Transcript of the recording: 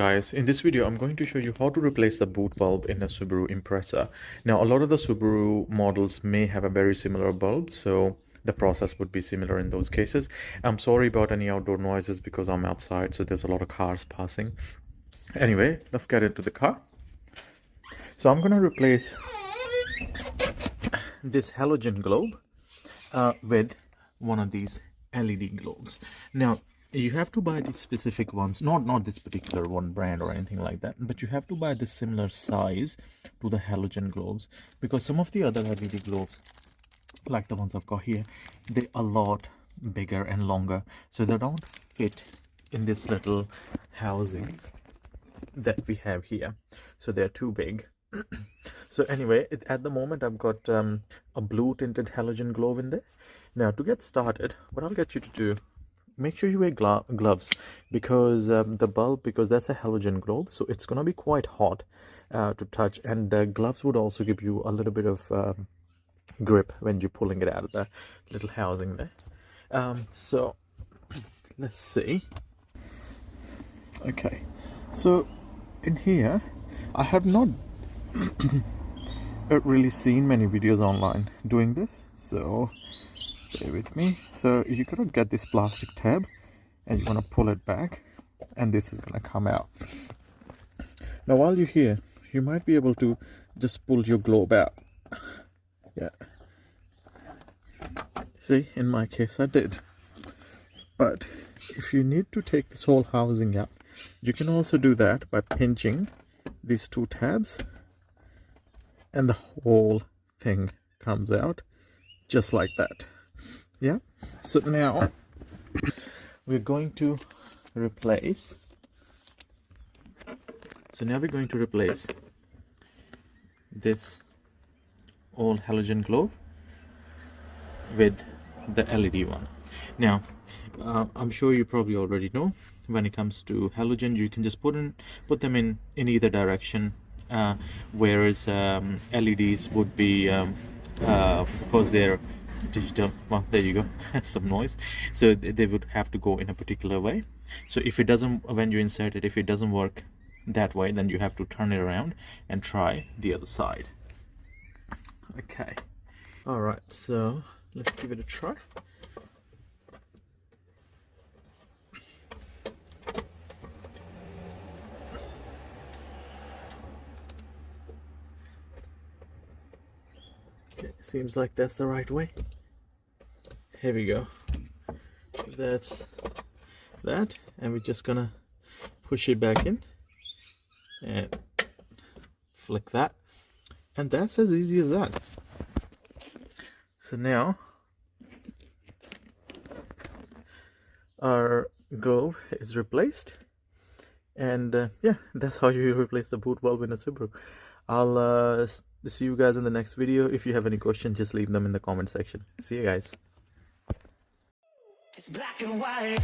Guys, in this video I'm going to show you how to replace the boot bulb in a Subaru Impreza. Now a lot of the Subaru models may have a very similar bulb, so the process would be similar in those cases. I'm sorry about any outdoor noises because I'm outside, so there's a lot of cars passing. Anyway, let's get into the car. So I'm going to replace this halogen globe with one of these LED globes. Now you have to buy these specific ones, not this particular one brand or anything like that, but you have to buy this similar size to the halogen globes, because some of the other LED globes, like the ones I've got here, they're a lot bigger and longer, so they don't fit in this little housing that we have here, so they're too big. So anyway, at the moment I've got a blue tinted halogen globe in there. Now to get started, what I'll get you to do, make sure you wear gloves, because the bulb, because that's a halogen globe, so it's going to be quite hot to touch, and the gloves would also give you a little bit of grip when you're pulling it out of the little housing there. So let's see. Okay, so in here I have not really seen many videos online doing this, so stay with me. So you gotta get this plastic tab and you want to pull it back, and this is gonna come out. Now while you're here, you might be able to just pull your globe out. Yeah, see, in my case I did. But if you need to take this whole housing out, you can also do that by pinching these two tabs, and the whole thing comes out just like that. Yeah, so now we're going to replace this old halogen globe with the LED one. Now I'm sure you probably already know, when it comes to halogen, you can just put them in either direction, whereas LEDs would be because they're digital, well, there you go, some noise, so they would have to go in a particular way. So if it doesn't, when you insert it, if it doesn't work that way, then you have to turn it around and try the other side. Okay, all right, so let's give it a try. Okay, seems like that's the right way. Here we go. That's that, and we're just gonna push it back in and flick that, and that's as easy as that. So now our globe is replaced, and yeah, that's how you replace the boot bulb in a Subaru. I'll see you guys in the next video. If you have any questions, just leave them in the comment section. See you guys. It's black and white.